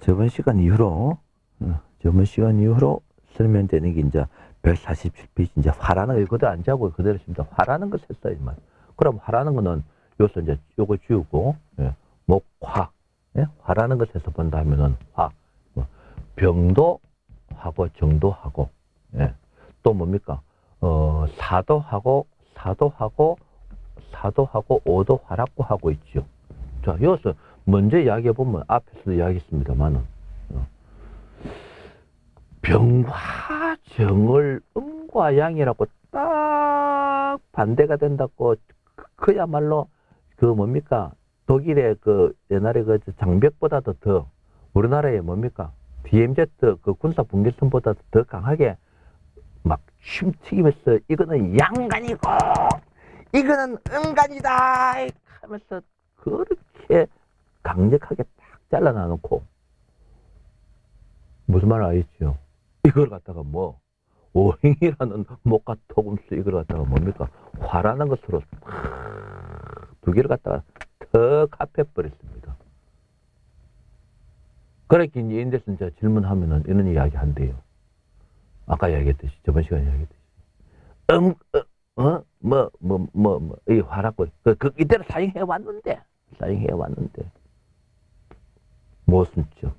저번 시간 이후로 설명되는 게 이제 147페이지 이제 화라는 거 그대로 안 자고 그대로 씁니다. 화라는 걸 했어요, 이 말. 그럼 화라는 거는 요소 이제 요거 지우고 목화 화라는 걸 해서 본다 하면은 화 병도하고 정도하고 또 뭡니까 사도하고 오도 화라고 하고 있죠. 자, 여기서 먼저 이야기해 보면 앞에서도 이야기했습니다만은 병화 정을 음과 양이라고 딱 반대가 된다고 그야말로 그 뭡니까 독일의 그 옛날에 그 장벽보다도 더 우리나라의 뭡니까 DMZ 그 군사 분계선보다도 더 강하게 막 침튀기면서 이거는 양간이고 이거는 음간이다 하면서 그렇게 강력하게 딱 잘라놔놓고 무슨 말 알겠죠? 이걸 갖다가 뭐 오행이라는 목과 토금수 이걸 갖다가 뭡니까 화라는 것으로 두 개를 갖다가 턱 합해버렸습니다. 그렇게 이제 인데서 이제 질문하면은 이런 이야기 한대요. 아까 이야기했듯이 저번 시간에 이야기했듯이 이 화라고 이때로 사용해 왔는데 못 숨죠.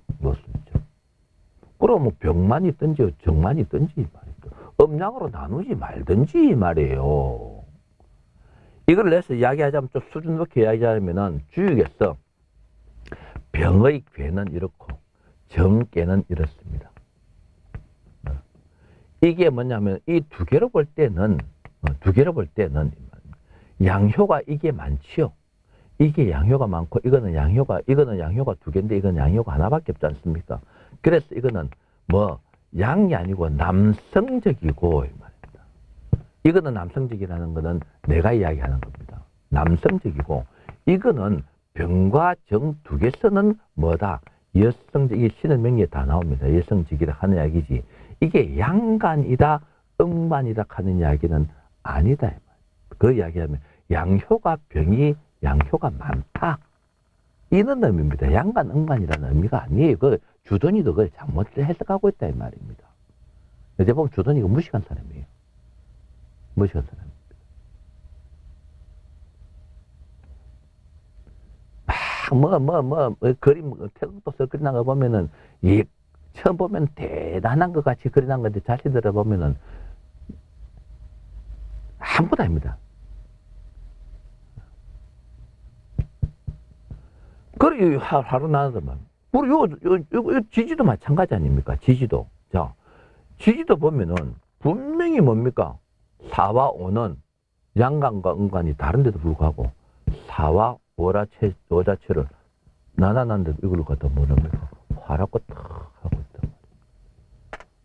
그럼 뭐 병만 있든지 정만 있든지 말이죠. 음양으로 나누지 말든지 말이에요. 이걸 내서 이야기하자면 좀 수준 높게 이야기하면은 주역에서 병의 괴는 이렇고 정괴는 이렇습니다. 이게 뭐냐면 이 두 개로 볼 때는 양효가 이게 많지요. 이게 양효가 많고 이거는 양효가 두 개인데 이건 양효가 하나밖에 없지 않습니까? 그래서 이거는 뭐 양이 아니고 남성적이고 이 말입니다. 이거는 남성적이라는 거는 내가 이야기하는 겁니다. 남성적이고 이거는 병과 정 두 개서는 뭐다? 여성적, 이 신의 명리에 다 나옵니다. 여성적이라 하는 이야기지. 이게 양간이다, 음간이다 하는 이야기는 아니다. 그 이야기하면 양효가 많다. 이런 의미입니다. 양간, 음간이라는 의미가 아니에요. 그 주돈이도 그걸 잘못 해석하고 있다 이 말입니다. 어제 보면 주돈이가 무식한 사람이에요. 무식한 사람입니다. 그림, 태극도서 그리는 거 보면은, 처음 보면 대단한 것 같이 그리는 건데, 다시 들어보면은, 아무것도 아닙니다. 그래, 하루 나누더만. 우리 요 지지도 마찬가지 아닙니까? 지지도. 자, 지지도 보면은, 분명히 뭡니까? 4와 5는 양간과 음간이 다른데도 불구하고, 4와 5 자체를 나눠놨는데 이걸 갖다 뭐랍니까? 화라고 탁 하고 있단 말이에요.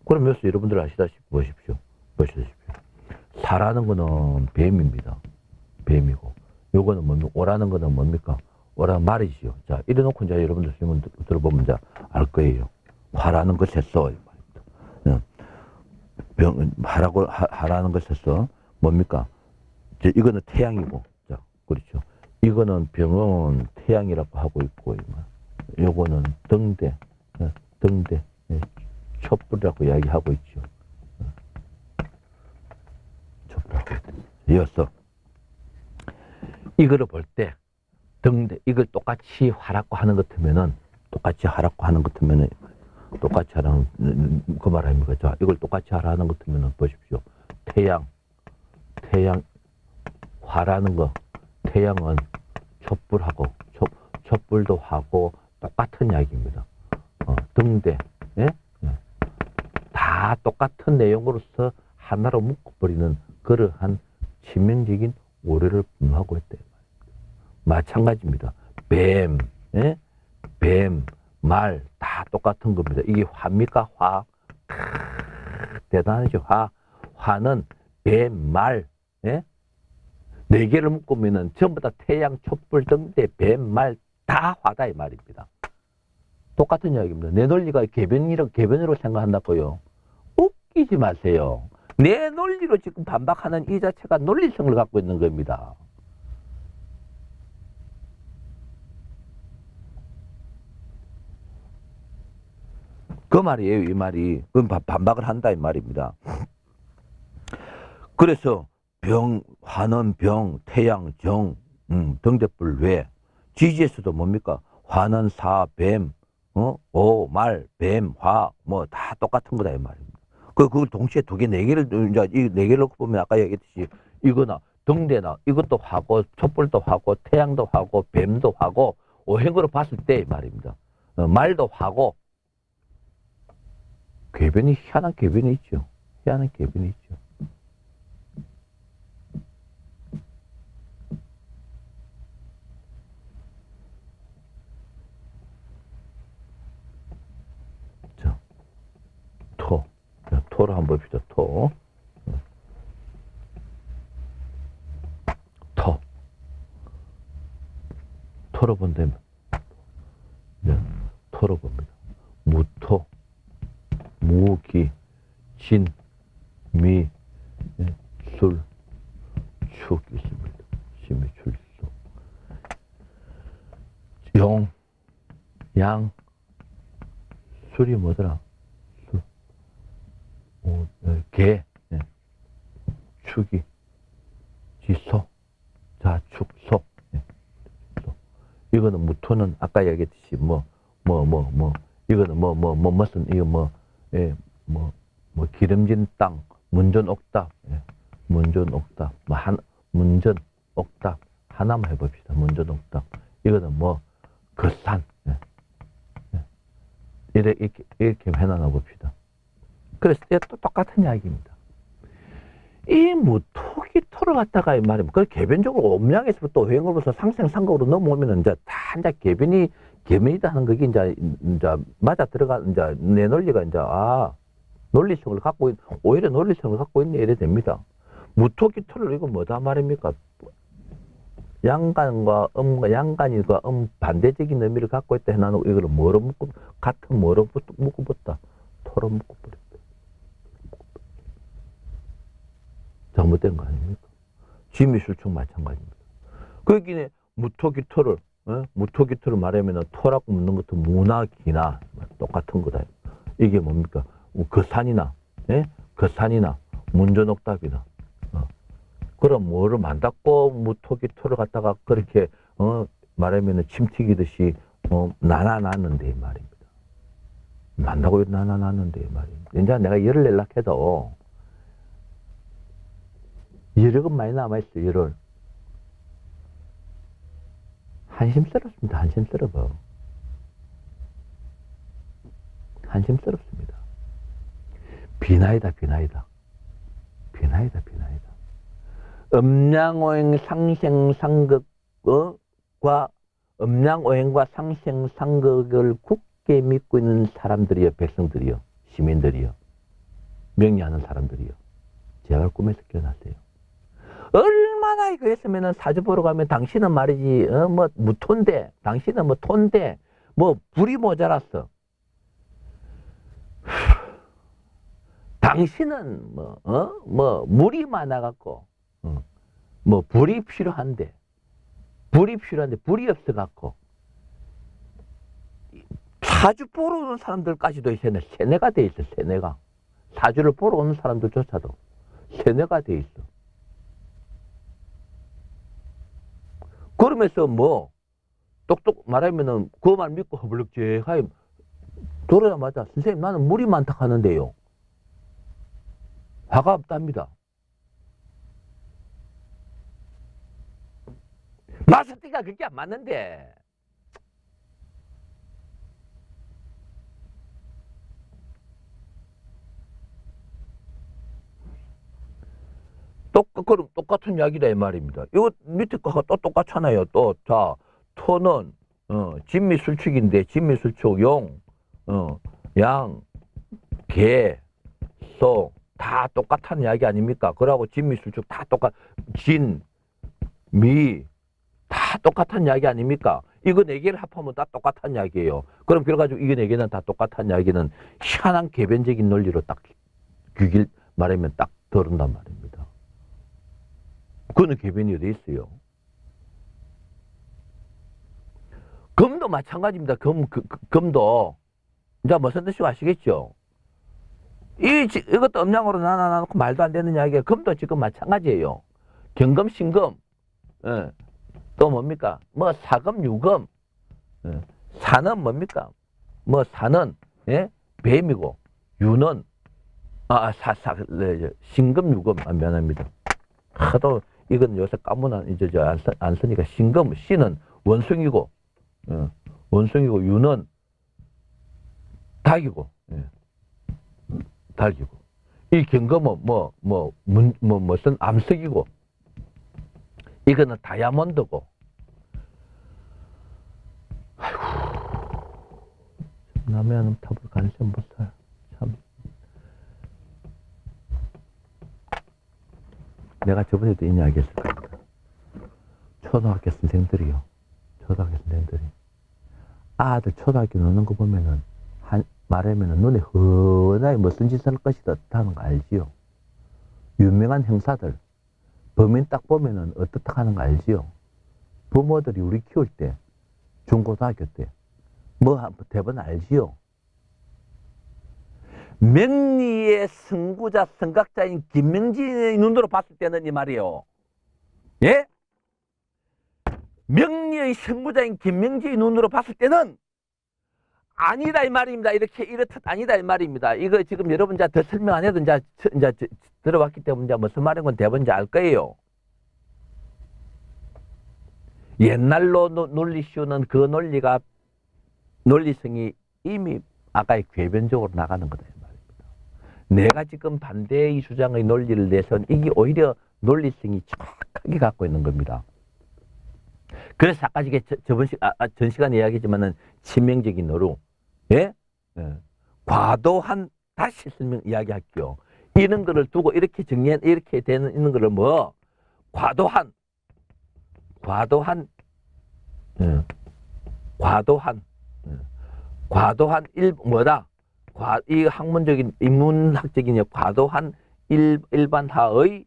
그럼 여기서 여러분들 아시다시피 보십시오. 사라는 거는 뱀입니다. 뱀이고. 요거는 뭡니까? 오라는 거는 뭡니까? 오라는 말이지요. 자, 이래 놓고 이제 여러분들 질문 들어보면 이제 알 거예요. 화라는 것에서, 하라는 것에서 뭡니까? 이거는 태양이고. 자, 그렇죠. 이거는 병은 태양이라고 하고 있고, 요거는 등대, 촛불이라고 이야기하고 있죠. 촛불하고 있다. 이어서, 이거를 볼 때, 등대, 이걸 똑같이 하라고 하는 것 같으면은, 똑같이 하라는 그 말 아닙니까? 자, 이걸 똑같이 하라는 것 같으면은 보십시오. 태양, 화라는 거, 태양은 촛불하고, 촛불도 하고, 똑같은 이야기입니다. 등대, 다 똑같은 내용으로서 하나로 묶어버리는 그러한 치명적인 오류를 분노하고 있다. 마찬가지입니다. 뱀, 말, 다 똑같은 겁니다. 이게 화입니까? 화. 대단하죠. 화는 뱀, 말, 네 개를 묶으면은 전부 다 태양, 촛불, 등대, 뱀, 말, 다 화다 이 말입니다. 똑같은 이야기입니다. 내 논리가 개변으로 생각한다고요. 웃기지 마세요. 내 논리로 지금 반박하는 이 자체가 논리성을 갖고 있는 겁니다. 그 말이에요, 이 말이. 그럼 반박을 한다, 이 말입니다. 그래서 병, 화는 병, 태양, 정, 등대불 외. 지지에서도 뭡니까? 화는 사, 뱀, 오, 말, 뱀, 화, 뭐 다 똑같은 거다, 이 말입니다. 그걸 동시에 두 개, 네 개를, 이제 이 네 개를 놓고 보면 아까 얘기했듯이 이거나 등대나 이것도 화고, 촛불도 화고, 태양도 화고, 뱀도 화고, 오행으로 봤을 때 이 말입니다. 말도 화고, 궤변이, 희한한 궤변이 있죠. 희한한 궤변이 있죠. 자, 토. 자, 토를 한번 봅시다. 토. 토. 토로 본다면, 네, 토로 봅니다. 무토, 무기, 진, 미, 술, 축 있습니다. 심이 출소. 용, 양, 술이 뭐더라? 술, 개, 축이, 지소, 자축, 소. 이거는 무토는 아까 얘기했듯이 이거는 무슨 이거 기름진 땅, 문전 옥답, 문전 옥답, 문전 옥답 하나만 해봅시다. 문전 옥답. 이거는 거산. 이렇게 해놔 봅시다. 그래서 또 똑같은 이야기입니다. 이 무토기 토를 갖다가 이 말이면 그 개변적으로 음양에서부터 오행으로서 상생상극으로 넘어오면은 이제 다 이제 개변이다 하는 그게 이제 맞아 들어가 이제 내 논리가 이제 논리성을 갖고 오히려 논리성을 갖고 있네 이래 됩니다. 무토기 토를 이거 뭐다 말입니까? 양간과 양간과 반대적인 의미를 갖고 있다 해놔놓고 이거를 뭐로 묶고 같은 뭐로 묶어봤다 토로 묶어버렸다. 잘못된 거 아닙니까? 지미술축 마찬가지입니다. 거기에 무토기토를 말하면 토라고 묻는 것도 무나기나 똑같은 거다. 이게 뭡니까? 거산이나 문전옥답이나 그럼 뭐를 만닫고 무토기토를 갖다가 그렇게 말하면 침 튀기듯이 나눠놨는데 이 말입니다. 만다고 나눠놨는데 이 말입니다. 이제 내가 열을 내려고 해도 열은 많이 남아있어, 열을. 한심스럽습니다, 한심스러워. 한심스럽습니다. 비나이다, 비나이다. 비나이다, 비나이다. 음양오행 상생상극과 음양오행과 상생상극을 굳게 믿고 있는 사람들이요, 백성들이요, 시민들이요, 명리하는 사람들이요. 제발 꿈에서 깨어났어요. 얼마나 이거 했으면은 사주 보러 가면 당신은 말이지, 무토인데, 당신은 토인데, 불이 모자랐어. 당신은 물이 많아갖고, 불이 필요한데, 불이 없어갖고, 사주 보러 오는 사람들까지도 세뇌가 돼 있어, 세뇌가. 사주를 보러 오는 사람들조차도 세뇌가 돼 있어. 그러면서 똑똑 말하면은 그 말 믿고 허블럭지하게 돌아자마자 선생님 나는 물이 많다 하는데요. 화가 없답니다. 마스티가 그게 안 맞는데. 그럼 똑같은 이야기다 이 말입니다. 이거 밑에 거가 또 똑같잖아요. 자, 토는 진미술축인데 진미술축 용, 양, 개, 소 다 똑같은 이야기 아닙니까? 그러고 진미술축 다 진, 미 다 똑같은 이야기 아닙니까? 이거 네 개를 합하면 다 똑같은 이야기예요. 그럼 그래가지고 이거 네 개는 다 똑같은 이야기는 희한한 개변적인 논리로 딱 말하면 딱 들은단 말입니다. 그거는 개변이 어디 있어요? 금도 마찬가지입니다. 금도 이제 무슨 뜻인지 아시겠죠? 이것도 음량으로 나눠놓고 말도 안 되는 이야기가 금도 지금 마찬가지예요. 경금, 신금, 예. 또 뭡니까? 뭐 사금, 유금, 예. 사는 뭡니까? 뭐 사는 예? 뱀이고 유는 신금, 유금 미안합니다. 하도 이건 요새 까무나 이제 안 쓰니까 신금, 씨는 원숭이고, 예. 원숭이고 유는 닭이고, 예. 닭이고. 이 경금은 무슨 암석이고, 이거는 다이아몬드고. 아이고, 남의 하는 탑을 간세 못 사요. 참. 내가 저번에도 이 이야기 했을 겁니다. 초등학교 선생들이요. 아들 초등학교 노는 거 보면은, 말하면은 눈에 훤하게 무슨 짓을 할 것이다 하는 거 알지요? 유명한 형사들, 범인 딱 보면은 어떻다 하는 거 알지요? 부모들이 우리 키울 때, 중고등학교 때, 대부분 알지요? 명리의 선구자, 선각자인 김명진의 눈으로 봤을 때는 이 말이에요. 예? 명리의 선구자인 김명진의 눈으로 봤을 때는 아니다 이 말입니다. 이렇듯 아니다 이 말입니다. 이거 지금 여러분 더 설명 안 해도 이제 들어왔기 때문에 무슨 말인 건 대부분 알 거예요. 옛날로 논리 씌우는 그 논리성이 이미 아까의 궤변적으로 나가는 거다 이 말입니다. 내가 지금 반대의 주장의 논리를 내선 이게 오히려 논리성이 정확하게 갖고 있는 겁니다. 그래서 아까 전 시간에 이야기했지만은 치명적인 노루, 예? 예. 과도한, 다시 이야기할게요. 이런 거를 두고 이렇게 이렇게 있는 거를 과도한, 이 학문적인, 인문학적인 과도한 일반화의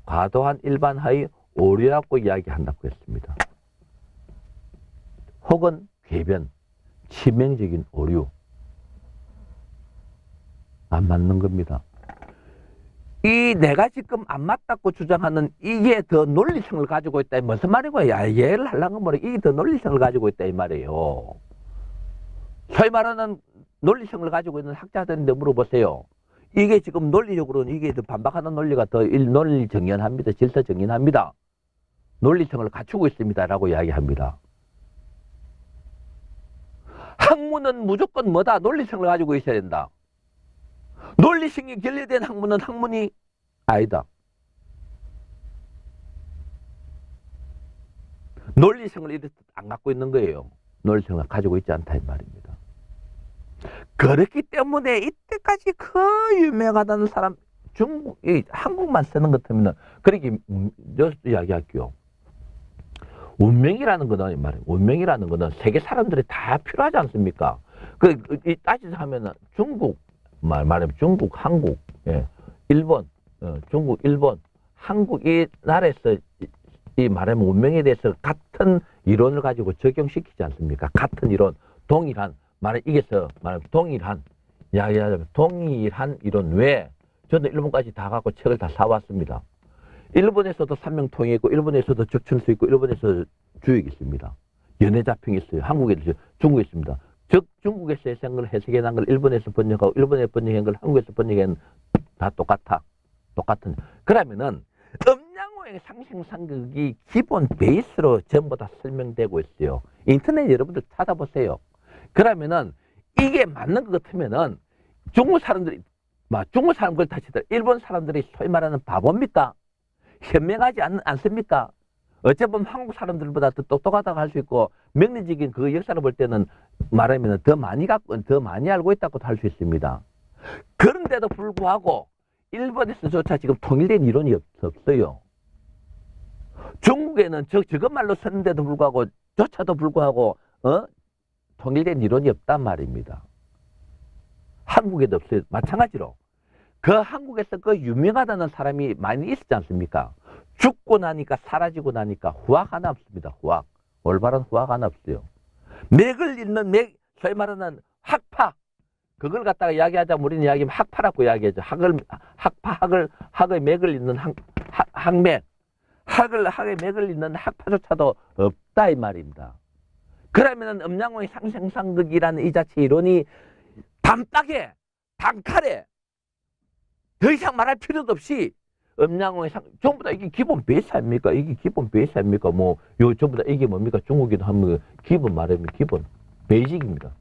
과도한 일반화의 오류라고 이야기한다고 했습니다. 혹은 궤변, 치명적인 오류. 안 맞는 겁니다. 내가 지금 안 맞다고 주장하는 이게 더 논리성을 가지고 있다. 무슨 말이고, 얘를 하려는 건 이게 더 논리성을 가지고 있다 이 말이에요. 소위 말하는 논리성을 가지고 있는 학자들인데 물어보세요. 이게 지금 논리적으로는 이게 더 반박하는 논리가 더 논리 정연합니다. 질서 정연합니다. 논리성을 갖추고 있습니다라고 이야기합니다. 학문은 무조건 논리성을 가지고 있어야 된다. 논리성이 결여된 학문은 학문이 아니다. 논리성을 이렇게 안 갖고 있는 거예요. 논리성을 가지고 있지 않다 이 말입니다. 그렇기 때문에 이때까지 그 유명하다는 사람, 한국만 쓰는 것 같으면 그렇게 이야기할게요. 운명이라는 거는 운명이라는 거는 세계 사람들이 다 필요하지 않습니까? 따지자 하면은 중국 말하면 중국, 한국, 예, 일본, 중국, 일본, 한국 이 나라에서 이 말하면 운명에 대해서 같은 이론을 가지고 적용시키지 않습니까? 같은 이론, 동일한 동일한 이론 외에 저는 일본까지 다 갖고 책을 다 사왔습니다. 일본에서도 삼명통이 있고, 일본에서도 적천수 있고, 일본에서 주역이 있습니다. 연애자평이 있어요. 한국에도, 중국에 있습니다. 즉, 중국에서 해석해 난 걸 일본에서 번역하고, 일본에서 번역한 걸 한국에서 번역한 다 똑같은. 그러면은, 음양오행 상생상극이 기본 베이스로 전부 다 설명되고 있어요. 인터넷 여러분들 찾아보세요. 그러면은, 이게 맞는 것 같으면은, 중국 사람들 그걸 다시 일본 사람들이 소위 말하는 바보입니까? 현명하지 않습니까? 어찌 보면 한국 사람들보다 더 똑똑하다고 할 수 있고, 명리적인 그 역사를 볼 때는 말하면 더 많이 알고 있다고 할 수 있습니다. 그런데도 불구하고, 일본에서조차 지금 통일된 이론이 없어요. 중국에는 저것말로 썼는데도 불구하고, 통일된 이론이 없단 말입니다. 한국에도 없어요. 마찬가지로. 그 한국에서 그 유명하다는 사람이 많이 있었지 않습니까? 죽고 나니까 사라지고 나니까 후학 하나 없습니다. 올바른 후학 하나 없어요. 맥을 잇는 소위 말하는 학파. 그걸 갖다가 이야기하자면 우리는 이야기하면 학파라고 이야기하죠. 학의 맥을 잇는 학맥. 학의 맥을 잇는 학파조차도 없다 이 말입니다. 그러면은 음양원의 상생상극이라는 이 자체 이론이 단박에 단칼에 더 이상 말할 필요도 없이 음양원의 전부 다 이게 기본 베이스 아닙니까? 이게 기본 베이스 아닙니까? 뭐 요 전부 다 이게 뭡니까? 중국이도 하면 기본 말하면 기본 베이직입니다.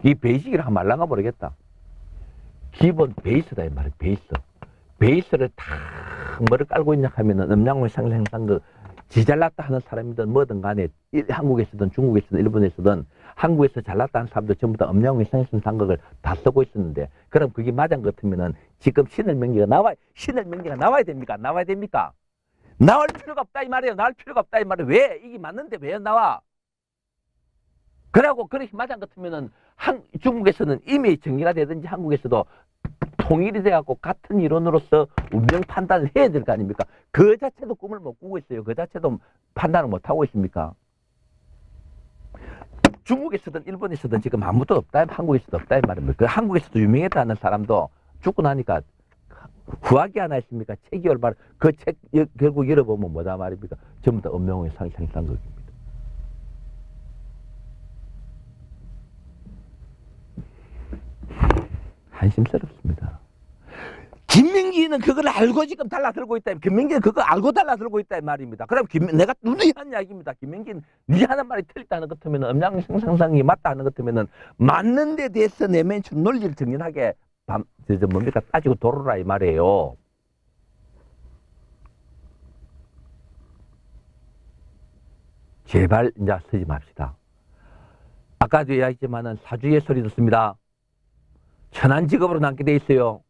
이 베이직이라 하면 말랑가 모르겠다. 기본 베이스다 이 말이에요. 베이스를 탁 뭐를 깔고 있냐 하면은 음양원의 상생상극 지잘났다 하는 사람이든 뭐든 간에 한국에서든 중국에서든 일본에서든 한국에서 잘났다 하는 사람들 전부 다 음양원의 상생상극을 다 쓰고 있었는데 그럼 그게 맞은 것 같으면은 지금 신을명기가 나와야 됩니까? 나와야 됩니까? 나올 필요가 없다 이 말이에요. 나올 필요가 없다 이 말이에요. 왜? 이게 맞는데 왜 나와? 그러고 그렇게 맞은 것 같으면은 중국에서는 이미 정리가 되든지 한국에서도 통일이 돼갖고 같은 이론으로서 운명 판단을 해야 될 거 아닙니까? 그 자체도 꿈을 못 꾸고 있어요. 그 자체도 판단을 못 하고 있습니까? 중국에서든 일본에서든 지금 아무도 없다, 한국에서도 없다 이 말입니다. 그 한국에서도 유명했다는 사람도 죽고 나니까 후학이 하나 있습니까? 책이 얼마나 그 책 결국 열어보면 뭐다 말입니까? 전부 다 음양원의 상상상극입니다. 한심스럽습니다. 김민기는 그걸 알고 지금 달라들고 있다. 김민기는 그거 알고 달라들고 있다 이 말입니다. 그럼 내가 누누이 한 이야기입니다. 김민기는 네 하는 말이 틀렸다는 것 같으면 음양 상상이 맞다 하는 것 같으면 맞는 데 대해서 내면처럼 논리를 정연하게 뭡니까 따지고 돌아라 이 말이에요. 제발 이제 쓰지 맙시다. 아까도 이야기했지만은 사주의 소리 듣습니다. 천한 직업으로 남게 돼 있어요.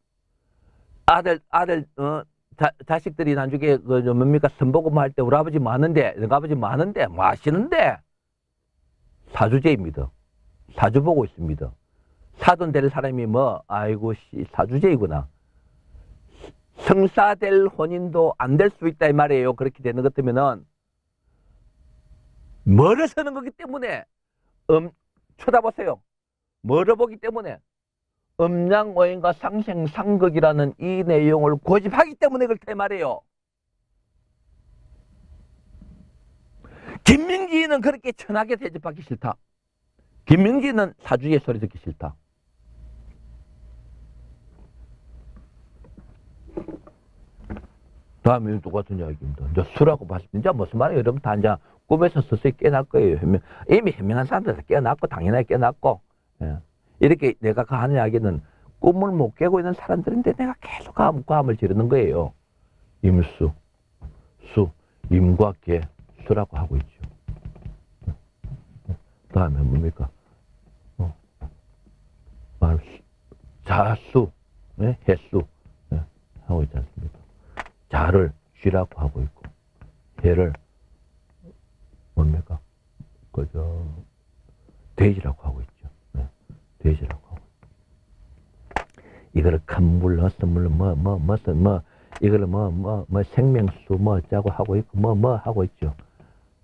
자식들이 나중에 뭡니까 선보고만 할 때 우리 아버지 뭐 하는데, 너가 아버지 뭐 하는데, 뭐 하시는데 사주제입니다. 사주 보고 있습니다. 사돈 될 사람이 뭐 아이고 사주제이구나. 성사될 혼인도 안 될 수 있다 이 말이에요. 그렇게 되는 것 같으면은 뭐를 쓰는 거기 때문에 쳐다보세요. 뭐를 보기 때문에 음양오행과 상생상극이라는 이 내용을 고집하기 때문에 그렇다 말이에요. 김민기는 그렇게 천하게 대접하기 싫다. 김민기는 사주의 소리 듣기 싫다. 다음에 똑같은 이야기입니다. 이제 수라고 봤을 때, 이제 무슨 말이에요? 여러분 다 이제 꿈에서 서서히 깨어날 거예요. 이미 현명한 사람들 다 깨어났고, 당연하게 깨어났고, 예. 이렇게 내가 하는 이야기는 꿈을 못 깨고 있는 사람들인데 내가 계속 과음을 지르는 거예요. 임수, 임과 개, 수라고 하고 있죠. 다음에 뭡니까? 자수, 네? 해수, 네? 하고 있지 않습니까? 자를 쥐라고 하고 있고, 해를 뭡니까? 돼지라고 하고 있죠. 돼지라고 하고. 이거를 큰 물 넣어서 이거를 생명수 짜고 하고 있고, 하고 있죠.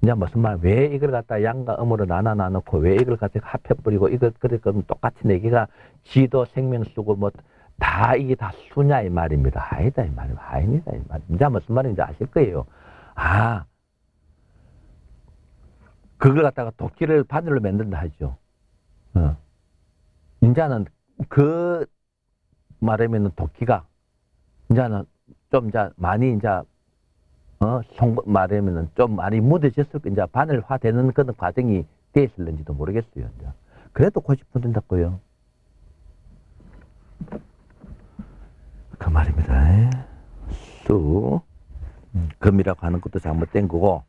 이제 무슨 말, 왜 이걸 갖다 양과 음으로 나눠놓고, 왜 이걸 갖다 합해버리고, 그러면 똑같이 네 개가 지도 생명수고, 다 이게 다 수냐, 이 말입니다. 아니다, 이 말입니다. 아닙니다, 이 말입니다. 이제 무슨 말인지 아실 거예요. 그걸 갖다가 도끼를 바늘로 만든다 하죠. 이제는 말하면은 도끼가 이제는 좀 많이 말하면은 좀 많이 묻어졌을 거 이제 바늘화 되는 그런 과정이 돼 있을는지도 모르겠어요. 이제. 그래도 고집부린다고요. 그 말입니다. 금이라고 하는 것도 잘못된 거고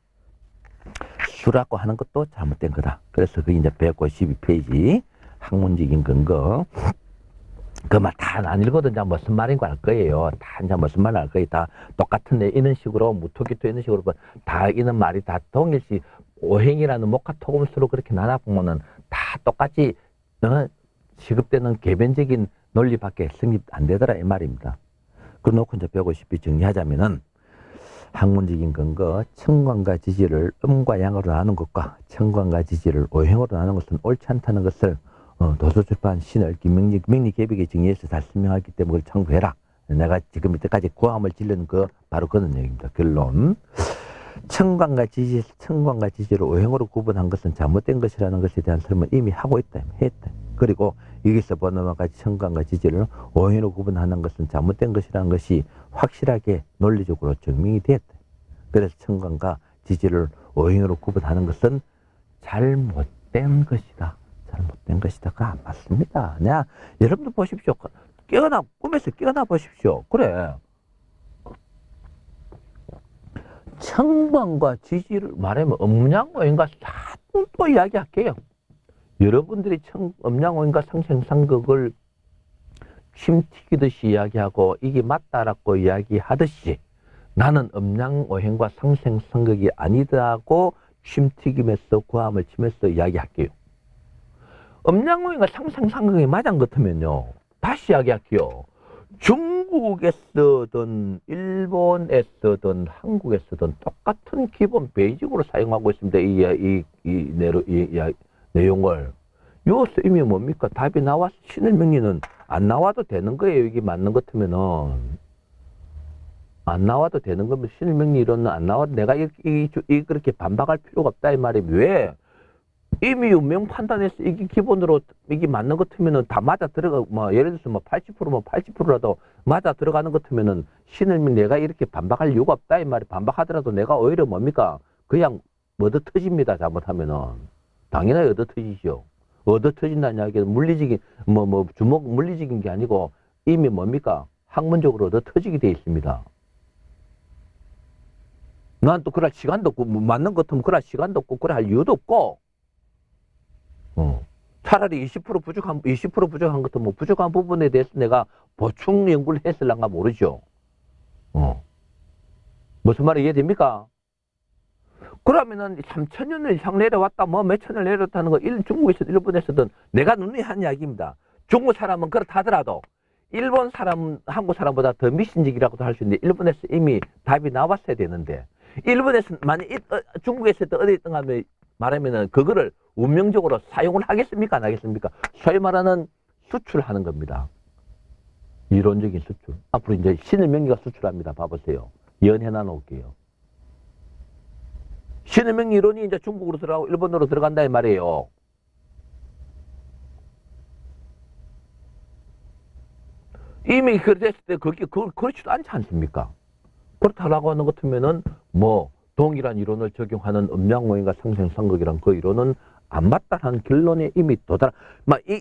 수라고 하는 것도 잘못된 거다. 그래서 그 이제 152페이지 학문적인 근거. 그 말 다 안 읽어도 이제 무슨 말인 거 알 거예요. 다 이제 무슨 말 알 거예요. 다 똑같은 이런 식으로 무토기토 이런 식으로 다 이런 말이 다 동일시 오행이라는 목화토금수로 그렇게 나눠보면은 다 똑같이 취급되는 개변적인 논리밖에 성립 안 되더라 이 말입니다. 그래놓고 이제 152 정리하자면은 학문적인 근거, 청관과 지지를 음과 양으로 나누는 것과 청관과 지지를 오행으로 나누는 것은 옳지 않다는 것을 도서출판 신을 명리개벽에 정의해서 잘 설명하기 때문에 그걸 참고해라. 내가 지금 이때까지 고함을 질른 바로 그런 얘기입니다. 결론. 청관과 지지를 오행으로 구분한 것은 잘못된 것이라는 것에 대한 설명을 이미 하고 있다. 했다. 그리고 여기서 본 것과 같이 청관과 지지를 오행으로 구분하는 것은 잘못된 것이라는 것이 확실하게 논리적으로 증명이 되었다. 그래서 청관과 지지를 오행으로 구분하는 것은 잘못된 것이다. 잘못된 것이다. 그거 안 맞습니다. 여러분들 보십시오. 꿈에서 깨어나 보십시오. 그래. 청관과 지지를 말하면 음양오행과 또 이야기할게요. 여러분들이 음양오행과 상생상극을 침튀기듯이 이야기하고 이게 맞다라고 이야기하듯이 나는 음양오행과 상생상극이 아니다고 침튀기면서 구함을 치면서 이야기할게요. 음양오행과 상생상극이 맞은 것 같으면요. 다시 이야기할게요. 중국에 쓰든 일본에 쓰든 한국에 쓰든 똑같은 기본 베이직으로 사용하고 있습니다. 이 내용을. 여기서 의미 뭡니까? 답이 나와서 신의 명리는 안 나와도 되는 거예요. 이게 맞는 것 같으면은. 안 나와도 되는 거면 신의 명리 이론은 안 나와도 내가 그렇게 반박할 필요가 없다 이 말이에요. 왜? 이미 운명 판단해서 이게 기본으로 이게 맞는 것 같으면은 다 맞아 들어가, 예를 들어서 80%라도 맞아 들어가는 것 같으면은 신을 내가 이렇게 반박할 이유가 없다 이 말이. 반박하더라도 내가 오히려 뭡니까? 그냥 얻어 터집니다. 잘못하면은. 당연히 얻어 터지죠. 얻어 터진다는 이야기는 물리적인, 물리적인 게 아니고 이미 뭡니까? 학문적으로 얻어 터지게 돼 있습니다. 난 또 그럴 시간도 없고, 맞는 것 같으면 그럴 시간도 없고, 그럴 할 이유도 없고, 차라리 20% 부족한 것도 부족한 부분에 대해서 내가 보충 연구를 했을란가 모르죠. 무슨 말이 이해됩니까? 그러면은 3000년을 이상 내려왔다, 몇 천을 내려왔다는 거, 중국에서든 일본에서든 내가 눈에 한 이야기입니다. 중국 사람은 그렇다 하더라도, 일본 사람, 한국 사람보다 더 미신적이라고도 할 수 있는데, 일본에서 이미 답이 나왔어야 되는데, 일본에서, 만약 중국에서도 어디 있던 하면 말하면은 그거를 운명적으로 사용을 하겠습니까? 안 하겠습니까? 소위 말하는 수출하는 겁니다. 이론적인 수출. 앞으로 이제 신의 명리가 수출합니다. 봐보세요. 연해놔 놓을게요. 신의 명리 이론이 이제 중국으로 들어가고 일본으로 들어간다 이 말이에요. 이미 그랬을 때 그걸 그렇지도 않지 않습니까? 그렇다라고 하는 것 같으면은 동일한 이론을 적용하는 음양오행과 상생상극이란 그 이론은 안 맞다는 결론에 이미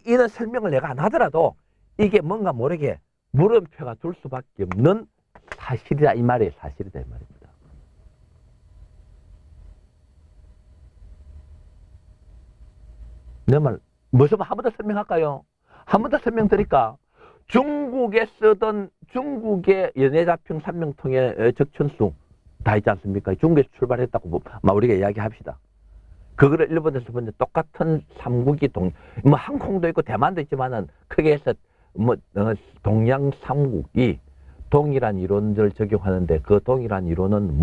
이런 설명을 내가 안 하더라도 이게 뭔가 모르게 물음표가 둘 수밖에 없는 사실이다 이 말이에요. 사실이다 이 말입니다. 내 말 무슨 한 번 더 설명할까요? 한 번 더 설명드릴까? 중국에 쓰던 중국의 연예자평 3명통의 적천수 다 있지 않습니까? 중국에서 출발했다고 우리가 이야기합시다. 그거를 일본에서 보면 똑같은 삼국이 항콩도 있고 대만도 있지만은 크게 해서 동양 삼국이 동일한 이론을 적용하는데 그 동일한 이론은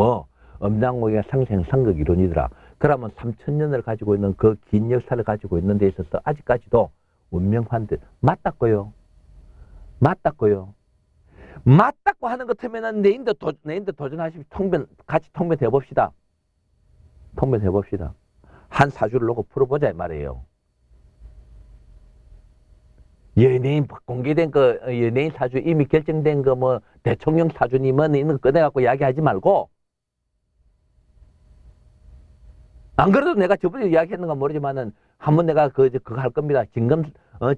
음양오행의 상생상극 이론이더라. 그러면 3000년을 가지고 있는 그 긴 역사를 가지고 있는 데 있어서 아직까지도 운명판들 맞다고요. 맞다고요. 맞다고 하는 것 같으면 내인도 도전하시면 같이 통변해 봅시다. 통변해 봅시다. 한 사주를 놓고 풀어보자 이 말이에요. 연예인 공개된 연예인 사주 이미 결정된 대통령 사주님은 있는 거 꺼내갖고 이야기하지 말고, 안 그래도 내가 저번에 이야기했는 건 모르지만은 한번 내가 그거 할 겁니다.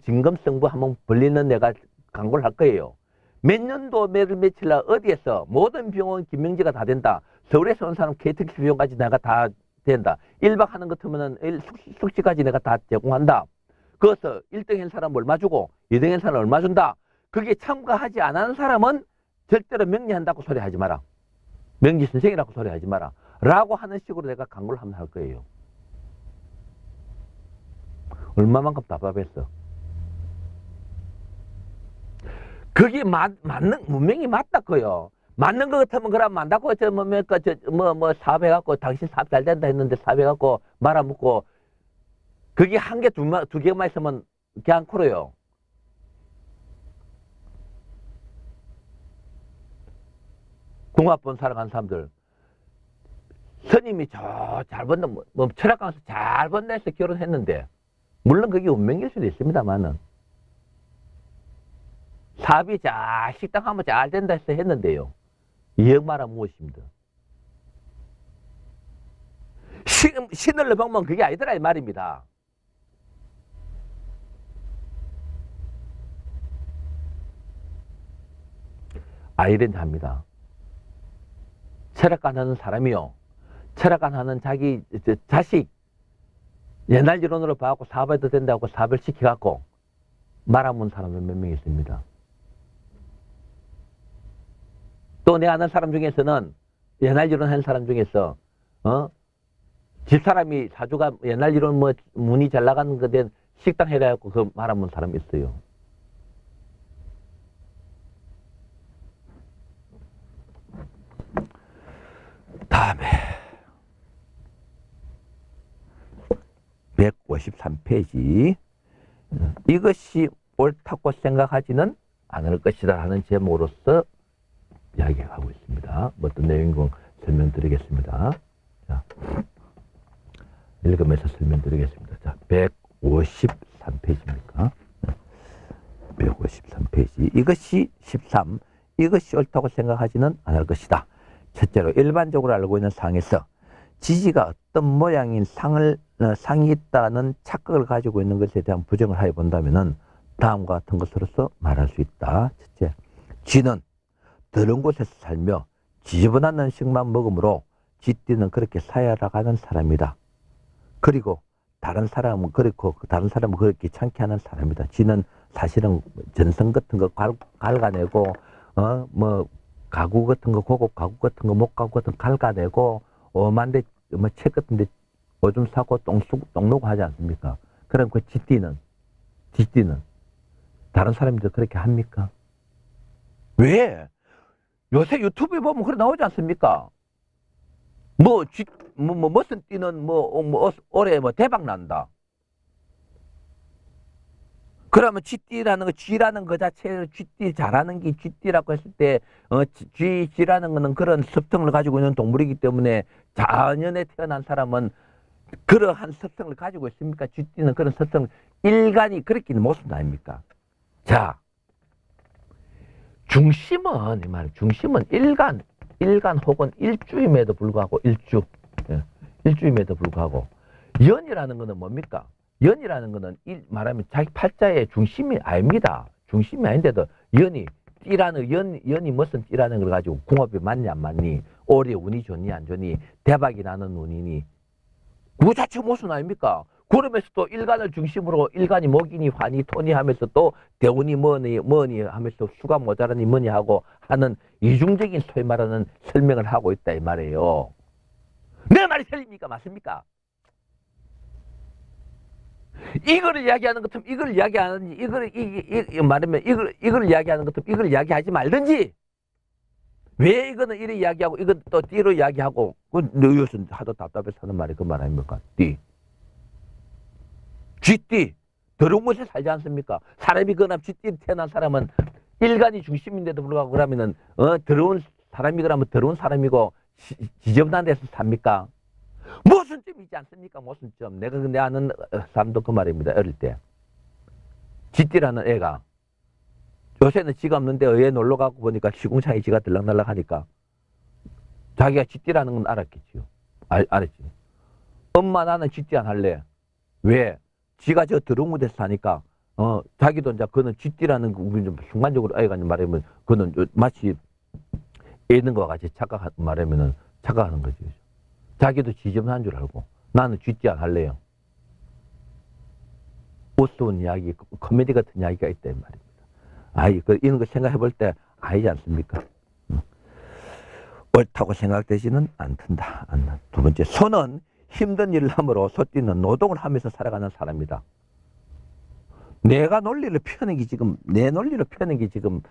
진검승부 한번 벌리는 내가 광고를 할 거예요. 몇 년도 며칠 날 어디에서 모든 병원 김명지가 다 된다. 서울에서 온 사람 KTX 비용까지 내가 다 된다. 1박 하는 것 같으면 숙식까지 내가 다 제공한다. 그래서 1등인 사람 얼마 주고 2등인 사람 얼마 준다. 그게 참가하지 않은 사람은 절대로 명리한다고 소리 하지 마라. 명리 선생이라고 소리 하지 마라. 라고 하는 식으로 내가 광고를 한번 할 거예요. 얼마만큼 답답했어. 그게 문명이 맞다고요. 맞는 것 같으면 그럼 만다고 뭐 사업해갖고 당신 사업 잘 된다 했는데 사업해갖고 말아먹고 그게 한 개, 두 개만 있으면 그냥 코로요. 궁합본 살아간 사람들. 스님이 잘 번다, 뭐 철학 강사 잘 번다 해서 결혼했는데, 물론 그게 운명일 수도 있습니다만은, 사업이 식당 하면 잘 된다 해서 했는데요. 이형 말은 무엇입니다. 신을 보면 그게 아니더라, 이 말입니다. 아이러니합니다. 철학관 하는 사람이요. 철학관 하는 자기 자식 옛날 이론으로 봐갖고 사업해도 된다고 사업을 시켜갖고 말아먹은 사람은 몇 명 있습니다. 또 내 아는 사람 중에서는 옛날 이론 하는 사람 중에서 집사람이 사주가 옛날 이론 뭐 문이 잘 나가는 거된 식당 해라갖고 그 말아먹은 사람이 있어요. 다음에 153페이지 이것이 옳다고 생각하지는 않을 것이다 하는 제목으로서 이야기하고 있습니다. 어떤 내용인지 설명드리겠습니다. 자, 읽으면서 설명드리겠습니다. 자, 153페이지입니까? 153페이지 이것이 13 이것이 옳다고 생각하지는 않을 것이다. 첫째로 일반적으로 알고 있는 상에서 지지가 어떤 모양인 상이 있다는 착각을 가지고 있는 것에 대한 부정을 하여 본다면 다음과 같은 것으로서 말할 수 있다. 첫째, 쥐는 더러운 곳에서 살며 지저분한 음식만 먹으므로 쥐띠는 그렇게 살아가는 사람이다. 그리고 다른 사람은 그렇게 참게 하는 사람이다. 쥐는 사실은 전선 같은 거 갉아내고 뭐 가구 같은 거, 고급 가구 같은 거, 목가구 같은 거 갉아내고, 오만데, 책 같은 데 오줌 싸고 똥 누고 하지 않습니까? 그럼 그 쥐띠는, 다른 사람들 그렇게 합니까? 왜? 요새 유튜브에 보면 그래 나오지 않습니까? 무슨 띠는 올해 대박 난다. 그러면 쥐띠라는 거, 쥐라는 거 자체를 쥐띠 잘하는 게 쥐띠라고 했을 때, 쥐라는 거는 그런 습성을 가지고 있는 동물이기 때문에 자연에 태어난 사람은 그러한 습성을 가지고 있습니까? 쥐띠는 그런 습성을 일간이 그렇게는 못 쓴다 아닙니까? 자, 중심은, 이 말, 중심은 일간 혹은 일주임에도 불구하고, 일주임에도 불구하고, 연이라는 거는 뭡니까? 연이라는 거는 말하면 자기 팔자의 중심이 아닙니다. 중심이 아닌데도 연이 무슨 띠라는 걸 가지고 궁합이 맞니 안 맞니, 올해 운이 좋니 안 좋니, 대박이 나는 운이니, 그 자체 무슨 아닙니까? 그러면서 또 일간을 중심으로 일간이 목이니 화니 토니 하면서 또 대운이 뭐니 하면서 수가 모자라니 뭐니 하고 하는 이중적인 소위 말하는 설명을 하고 있다 이 말이에요. 내 말이 틀립니까? 맞습니까? 이거를 이야기하는 것 같으면 이걸 이야기하는지, 말하면 이걸 이야기하는 것 같으면 이걸 이야기하지 말든지, 왜 이거는 이래 이야기하고, 이건 또 띠로 이야기하고, 이것은 하도 답답해서 하는 말이 그 말 아닙니까? 띠. 쥐띠. 더러운 곳에 살지 않습니까? 사람이 그나마 쥐띠로 태어난 사람은 일간이 중심인데도 불구하고 그러면은, 더러운 사람이 그러면 더러운 사람이고, 지저분한 데서 삽니까? 무슨 점 있지 않습니까? 무슨 점. 내가 근데 아는 사람도 그 말입니다. 어릴 때. 쥐띠라는 애가 요새는 지가 없는데 의에 놀러 가고 보니까 시궁창에 지가 들락날락 하니까 자기가 쥐띠라는 건 알았겠지요. 알았지. 엄마 나는 쥐띠 안 할래. 왜? 지가 저 더러운 곳에서 사니까 자기도 이제 그는 쥐띠라는 순간적으로 애가 말하면 그는 마치 애 있는 것과 같이 착각하는 거지. 자기도 지저분한 줄 알고 나는 쥐띠 안 할래요. 우스운 이야기, 코미디 같은 이야기가 있다 이 말입니다. 이런 거 생각해 볼 때 아니지 않습니까? 옳다고 생각되지는 않던다. 두 번째, 소는 힘든 일을 하므로 소띠는 노동을 하면서 살아가는 사람이다. 내가 논리를 펴는 게 지금 내 논리를 펴는 게 지금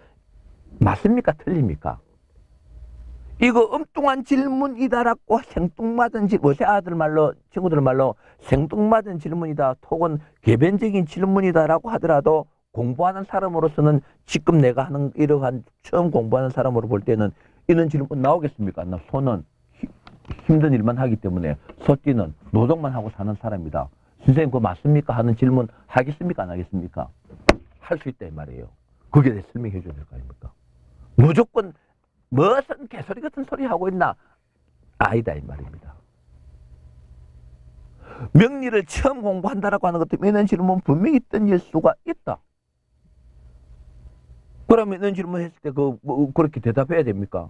맞습니까? 틀립니까? 이거 엉뚱한 질문이다라고 생뚱맞은 요새 아들 말로, 친구들 말로 생뚱맞은 질문이다, 혹은 개변적인 질문이다라고 하더라도 공부하는 사람으로서는 지금 내가 하는 이러한 처음 공부하는 사람으로 볼 때는 이런 질문 나오겠습니까? 나 소는 힘든 일만 하기 때문에 소띠는 노동만 하고 사는 사람이다. 선생님 그거 맞습니까? 하는 질문 하겠습니까? 안 하겠습니까? 할 수 있다 이 말이에요. 그게 대해 설명해 줘야 될 거 아닙니까? 무조건 무슨 개소리 같은 소리 하고 있나? 아니다 이 말입니다. 명리를 처음 공부한다라고 하는 것도 이런 질문 분명히 던질 수가 있다. 그러면 이런 질문 했을 때 그렇게 대답해야 됩니까?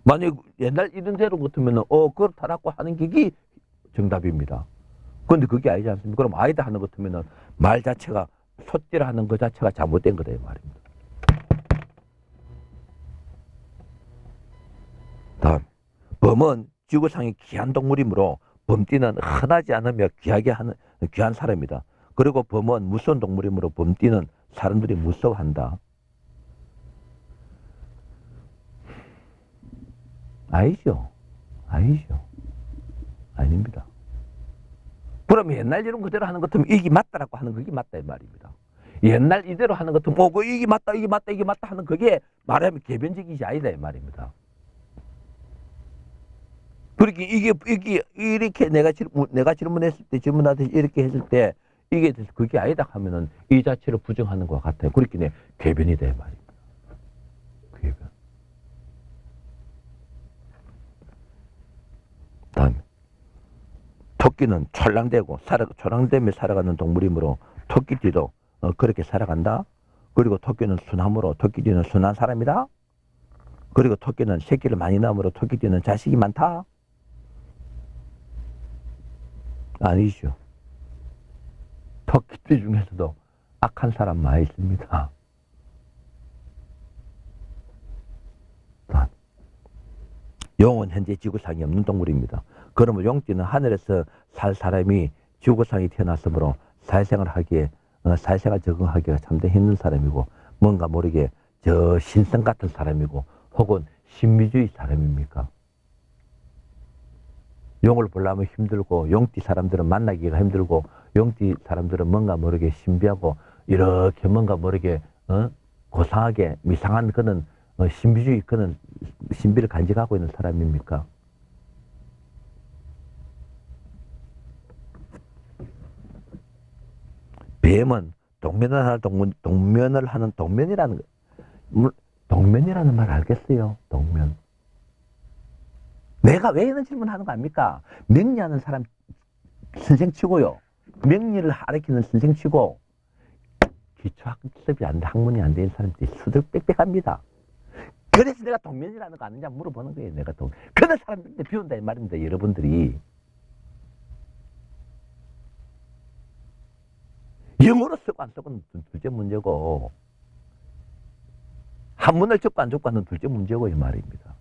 만약 옛날 이런 대로 같으면 그렇다라고 하는 게 정답입니다. 그런데 그게 아니지 않습니까? 그럼 아니다 하는 것 같으면 말 자체가 소띠라 하는 것 자체가 잘못된 거다 이 말입니다. 다음, 범은 지구상의 귀한 동물이므로 범띠는 흔하지 않으며 귀한 사람이다. 그리고 범은 무서운 동물이므로 범띠는 사람들이 무서워한다. 아니죠. 아니죠. 아닙니다. 그러면 옛날 이론 그대로 하는 것 같으면 이게 맞다라고 하는 그게 맞다 이 말입니다. 옛날 이대로 하는 것 같으면 이게 맞다 이게 맞다 이게 맞다 하는 그게 말하면 개변적이지 아니다 이 말입니다. 그렇게 이게 이렇게 내가 질문했을 때 질문하듯이 이렇게 했을 때 이게 그게 아니다 하면은 이 자체를 부정하는 것 같아요. 그렇게 개변이다 이 말입니다. 개변. 다음에 토끼는 초랑되며 살아가는 동물이므로 토끼띠도 그렇게 살아간다. 그리고 토끼는 순함으로 토끼띠는 순한 사람이다. 그리고 토끼는 새끼를 많이 낳으므로 토끼띠는 자식이 많다. 아니죠. 토끼띠 중에서도 악한 사람 많이 있습니다. 용은 현재 지구상에 없는 동물입니다. 그러면 용띠는 하늘에서 살 사람이 지구상에 태어났으므로 사회생활 적응하기가 참되게 힘든 사람이고 뭔가 모르게 저 신성 같은 사람이고 혹은 신비주의 사람입니까? 용을 보려면 힘들고 용띠 사람들은 만나기가 힘들고 용띠 사람들은 뭔가 모르게 신비하고 이렇게 뭔가 모르게 고상하게 미상한 그런 신비주의 그런 신비를 간직하고 있는 사람입니까? 뱀은 동면이라는 말 알겠어요? 동면. 내가 왜 이런 질문 하는 거 아닙니까? 명리하는 사람 선생 치고요. 명리를 가르치는 선생 치고 기초학습이 안 돼, 학문이 안 된 사람들이 수들 빽빽합니다. 그래서 내가 동면이라는 거 아느냐 물어보는 거예요. 내가 그런 사람들한테 비운다 이 말입니다. 여러분들이. 영어로 쓰고 안 쓰고는 둘째 문제고 한문을 적고 안 적고 하는 둘째 문제고 이 말입니다.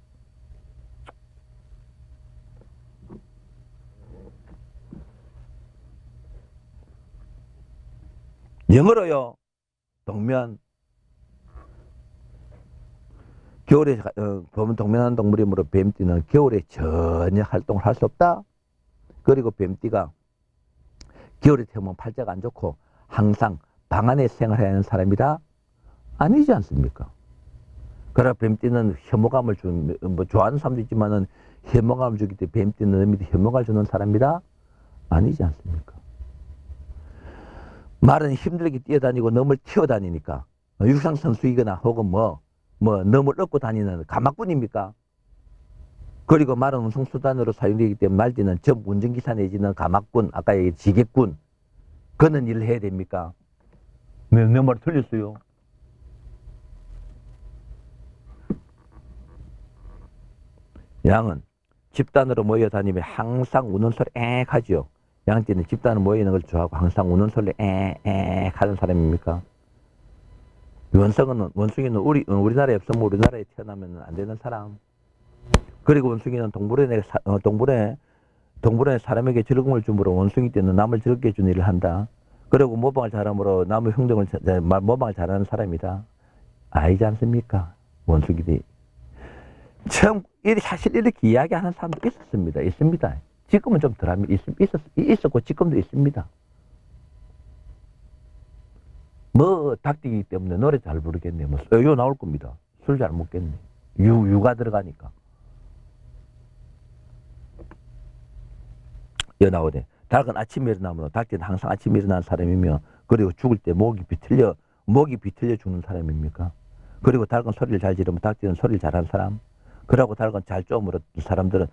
영어로요. 동면. 겨울에 범은 동면하는 동물이므로 뱀띠는 겨울에 전혀 활동을 할 수 없다. 그리고 뱀띠가 겨울에 태우면 팔자가 안 좋고 항상 방 안에 생활해야 하는 사람이다? 아니지 않습니까? 그러나 뱀띠는 혐오감을 좋아하는 사람도 있지만은 혐오감을 주기 때문에 뱀띠는 혐오감을 주는 사람이다? 아니지 않습니까? 말은 힘들게 뛰어다니고 넘을 튀어다니니까 육상선수이거나 혹은 넘을 얻고 다니는 가마꾼입니까? 그리고 말은 운송수단으로 사용되기 때문에 말띠는 전 운전기사 내지는 가마꾼, 아까 얘기한 지게꾼 그런 일을 해야 됩니까? 내 말 틀렸어요. 양은 집단으로 모여 다니며 항상 우는 소리 ऍ 하죠. 양띠는 집단으로 모이는 걸 좋아하고 항상 우는 소리 ऍ 하는 사람입니까? 원숭이는 우리나라에 없으면 우리나라에 태어나면 안 되는 사람. 그리고 원숭이는 동물원에 사람에게 즐거움을 주므로 원숭이 때는 남을 즐겁게 해주는 일을 한다. 그리고 모방을 잘함으로 남의 모방을 잘하는 사람이다. 아니지 않습니까? 원숭이들이. 처음 사실 이렇게 이야기하는 사람도 있었습니다. 있습니다. 지금은 좀 덜합니다. 있었고 지금도 있습니다. 뭐 닭띠기 때문에 노래 잘 부르겠네. 뭐 요 나올 겁니다. 술 잘 먹겠네. 유가 들어가니까. 여 나오네. 닭은 아침에 일어나면 닭띠는 항상 아침에 일어나는 사람이며 그리고 죽을 때 목이 비틀려 죽는 사람입니까? 그리고 닭은 소리를 잘 지르면 닭띠는 소리를 잘하는 사람. 그러고 닭은 잘 쪼물어 사람들은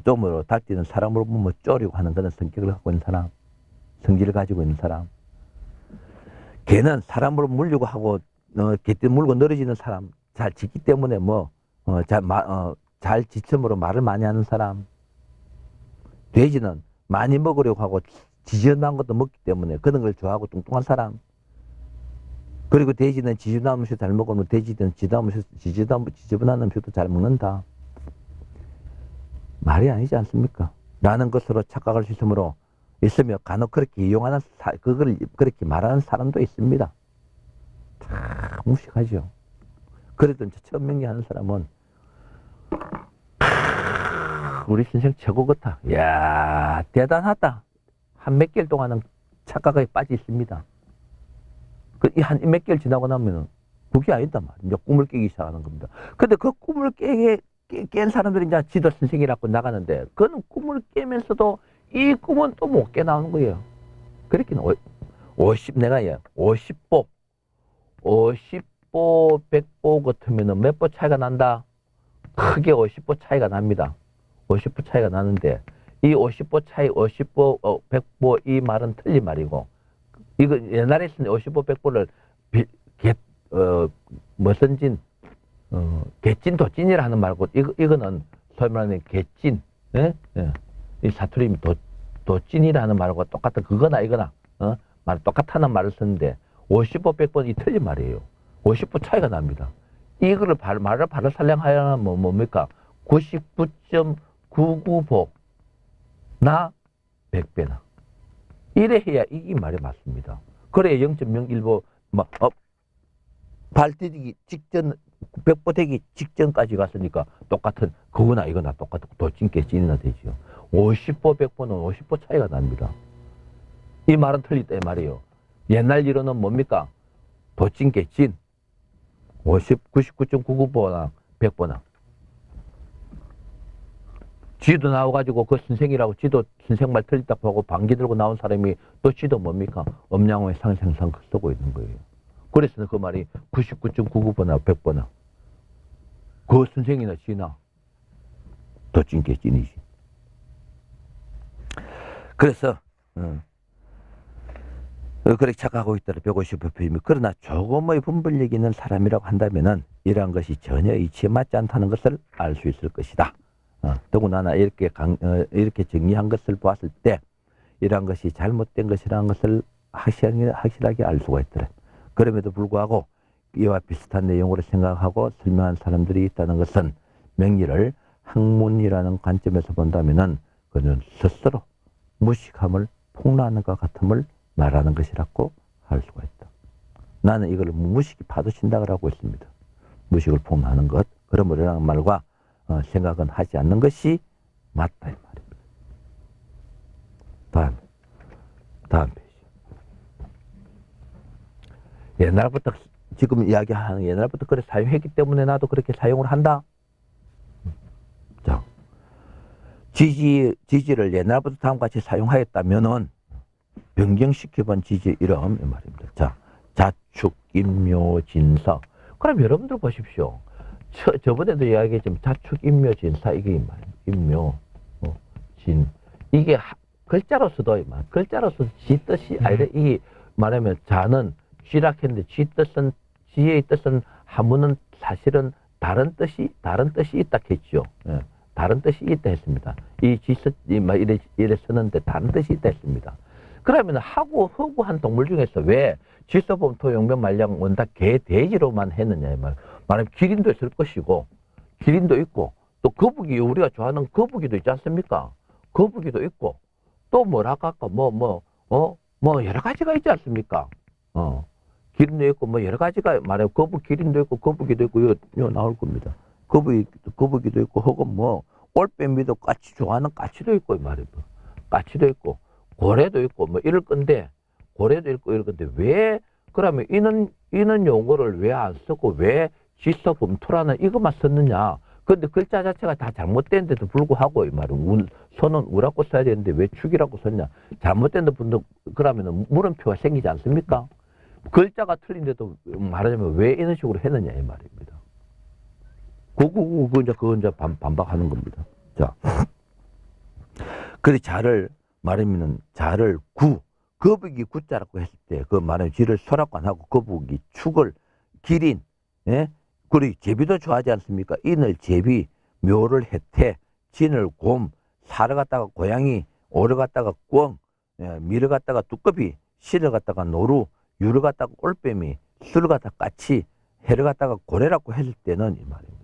쪼물어 닭띠는 사람을 보면 쪼려고 하는 그런 성격을 갖고 있는 사람. 성질을 가지고 있는 사람. 걔는 사람으로 물려고 하고 개띠 물고 늘어지는 사람. 잘 짖기 때문에 잘 지침으로 말을 많이 하는 사람. 돼지는 많이 먹으려고 하고 지저분한 것도 먹기 때문에 그런 걸 좋아하고 뚱뚱한 사람. 그리고 돼지는 지저분한 음식 잘 먹으면 돼지는 지저분한 음식도 잘 먹는다. 말이 아니지 않습니까? 라는 것으로 착각할 수 있으며 간혹 그렇게 이용하는 그걸 그렇게 말하는 사람도 있습니다. 다 무식하죠. 그래도 처음 명리하는 사람은 우리 선생 최고 같아. 이야 대단하다. 한 몇 개월 동안은 착각에 빠져 있습니다. 한 몇 개월 지나고 나면은 그게 아니다 말이야. 이제 꿈을 깨기 시작하는 겁니다. 근데 그 꿈을 깬 사람들이 이제 지도 선생이라고 나가는데 그는 꿈을 깨면서도 이 꿈은 또 못 깨 나오는 거예요. 그렇게는 50보 100보 같으면은 몇 보 차이가 난다? 크게 50보 차이가 납니다. 50보 차이가 나는데 이 50보 차이, 50보, 100보 이 말은 틀린 말이고 이거 옛날에 쓴 50보, 100보를 개찐, 도찐이라 하는 말고 이거는 소위 말하는 개찐, 예? 예. 이 사투리 도찐이라 하는 말과 똑같은 그거나 이거나 말 똑같다는 말을 쓰는데 50보, 100보 이 틀린 말이에요. 50보 차이가 납니다. 이거를 말을 바로 살량하려면 뭡니까? 99.99보 나 100배나 이래 해야 이게 말이 맞습니다. 그래 0.01보 발 디디기 직전 100보 되기 직전까지 갔으니까 똑같은 그거나 이거나 똑같은 도찐게 찐이나 되지요. 50보 100보는 50보 차이가 납니다. 이 말은 틀리다 이 말이에요. 옛날 이론은 뭡니까? 도찐게 찐 99.99보나 100보나 지도 나와가지고 그 선생이라고 지도 선생 말 틀리다 보고 방귀 들고 나온 사람이 또 지도 뭡니까? 엄양호의 상생상 쓰고 있는 거예요. 그래서 그 말이 99.99보나 100보나 그 선생이나 지나 더 찐게 찐이지. 그래서 그렇게 착각하고 있다라 150%이며 그러나 조금의 분별력이 있는 사람이라고 한다면은 이러한 것이 전혀 이치에 맞지 않다는 것을 알 수 있을 것이다. 더군다나 이렇게 정리한 것을 보았을 때 이러한 것이 잘못된 것이라는 것을 확실하게 알 수가 있더라. 그럼에도 불구하고 이와 비슷한 내용으로 생각하고 설명한 사람들이 있다는 것은 명리를 학문이라는 관점에서 본다면은 그는 스스로 무식함을 폭로하는 것 같음을 말하는 것이라고 할 수가 있다. 나는 이걸 무식이 파도친다고 하고 있습니다. 무식을 폭로하는 것, 그러므로라는 말과 생각은 하지 않는 것이 맞다 이 말입니다. 다음 페이지. 옛날부터 지금 이야기하는 옛날부터 그래 사용했기 때문에 나도 그렇게 사용을 한다. 자, 지지를 옛날부터 다음과 같이 사용하였다면은 변경시켜본 지지 이름 이 말입니다. 자, 자축, 임묘, 진사. 그럼 여러분들 보십시오. 저번에도 이야기했지만 자축, 임묘, 진사 이게 임묘, 진 이게 글자로서도 글자로서 지 뜻이 아니라 이게 말하면 자는 쥐락했는데 지의 뜻은 하무는 사실은 다른 뜻이 있다 했죠. 예, 다른 뜻이 있다 했습니다. 이 지서 이래 쓰는데 다른 뜻이 있다 했습니다. 그러면 허구한 동물 중에서 왜 지서범, 토, 용변, 말량, 원다, 개, 돼지로만 했느냐 이 말. 말하면 기린도 있을 것이고 기린도 있고 또 거북이 우리가 좋아하는 거북이도 있지 않습니까? 거북이도 있고 또 뭐랄까 뭐 여러 가지가 있지 않습니까? 기린도 있고 뭐 여러 가지가 말하면 기린도 있고 거북이도 있고 요 나올 겁니다. 거북이도 있고, 혹은 뭐, 올빼미도 까치 좋아하는 까치도 있고, 이 말입니다. 까치도 있고, 고래도 있고, 뭐, 이럴 건데, 고래도 있고, 이럴 건데, 왜, 그러면 이는 용어를 왜 안 쓰고, 왜 지서범투라는 이것만 썼느냐. 근데 글자 자체가 다 잘못된데도 불구하고, 이 말은, 손은 우라고 써야 되는데, 왜 축이라고 썼냐. 잘못된 분도, 그러면은 물음표가 생기지 않습니까? 글자가 틀린데도 말하자면 왜 이런 식으로 했느냐, 이 말입니다. 그거 이제 반박하는 겁니다. 자. 그래, 자를 말하면은, 자를 거북이 구자라고 했을 때, 그 말하면 지를 소라고 안 하고, 거북이, 축을, 기린, 예? 그리고 제비도 좋아하지 않습니까? 인을 제비, 묘를 해태, 진을 곰, 사를 갖다가 고양이, 오를 갖다가 꿩, 예, 미를 갖다가 두꺼비, 실을 갖다가 노루, 유를 갖다가 올빼미, 수를 갖다가 까치, 해를 갖다가 고래라고 했을 때는 이 말입니다.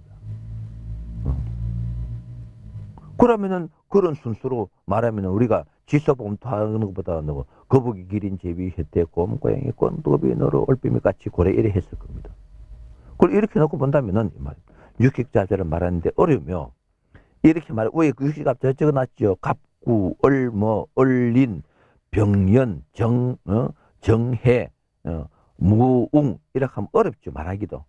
그러면은 그런 순서로 말하면은 우리가 지서범투하는 것보다 거북이, 기린, 제비, 해태, 곰, 고양이, 꿩, 두꺼비, 노루, 올빼미, 까치, 고래 이래 했을 겁니다. 그걸 이렇게 놓고 본다면은 이 말, 육식자재를 말하는데 어려우며 이렇게 말해 왜 육식자재 적어놨죠? 갑구, 얼뭐, 얼린, 병연, 정해, 무웅 이렇게 하면 어렵죠. 말하기도.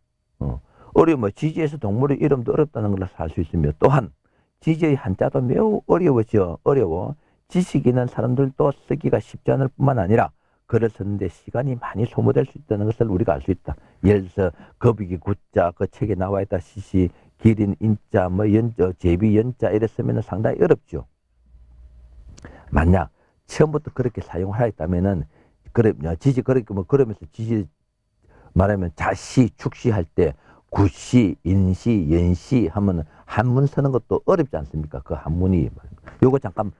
어려우면 지지에서 동물의 이름도 어렵다는 걸 알 수 있으며 또한 지지의 한자도 매우 어려워져. 어려워. 지식 있는 사람들도 쓰기가 쉽지 않을 뿐만 아니라 글을 쓰는데 시간이 많이 소모될 수 있다는 것을 우리가 알 수 있다. 예를 들어서 거북이 구자 그 책에 나와 있다 시시 기린 인자 뭐 연자 제비 연자 이랬으면 상당히 어렵죠. 만약 처음부터 그렇게 사용을 하였다면은 지지 그렇게 뭐 그러면서 지지 말하면 자시 축시 할 때 구시 인시 연시 하면 한문 쓰는 것도 어렵지 않습니까? 그 한문이 요거 잠깐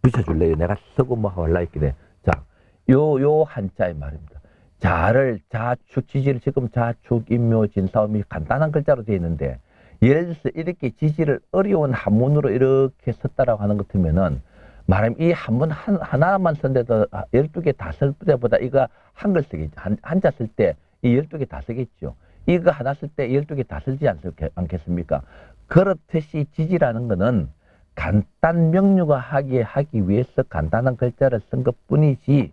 붙여줄래요? 내가 쓰고 뭐 하려 했길래 자. 요 한자의 말입니다. 자축, 지지를 지금 자축, 인묘, 진사음이 간단한 글자로 되어 있는데, 예를 들어서 이렇게 지지를 어려운 한문으로 이렇게 썼다라고 하는 것 같으면은, 말하면 이 한문 하나만 쓴데도 12개 다 쓸 때보다 이거 한글 쓰겠죠. 한자 쓸 때 이 12개 다 쓰겠죠. 이거 하나 쓸 때 12개 다 쓰지 않겠습니까? 그렇듯이 지지라는 거는 간단 명료하게 하기 위해서 간단한 글자를 쓴 것 뿐이지,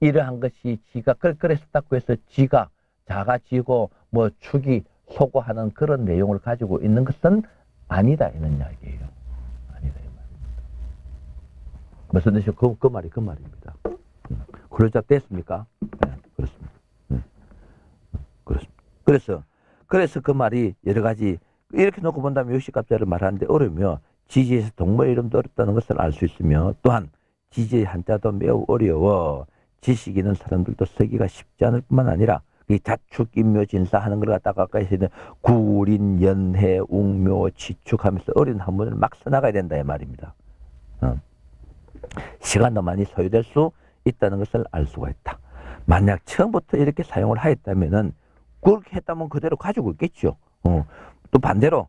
이러한 것이 지가 그랬었다고 해서 지가 자가 지고 뭐 축이 소고 하는 그런 내용을 가지고 있는 것은 아니다 이런 이야기예요. 아니다 이 말입니다. 무슨 뜻이요? 그 말입니다. 그러자 됐습니까? 네, 그렇습니다. 그렇습니다. 그래서 그 말이 여러 가지 이렇게 놓고 본다면 육식갑자를 말하는데 어려우며 지지에서 동물 이름도 어렵다는 것을 알 수 있으며 또한 지지의 한자도 매우 어려워 지식 있는 사람들도 쓰기가 쉽지 않을 뿐만 아니라 이 자축, 인묘, 진사 하는 걸 갖다가 아까 했는 구린, 연해, 웅묘, 지축하면서 어려운 한문을 막 써나가야 된다 이 말입니다. 시간도 많이 소요될 수 있다는 것을 알 수가 있다. 만약 처음부터 이렇게 사용을 하였다면은 그렇게 했다면 그대로 가지고 있겠죠. 또 반대로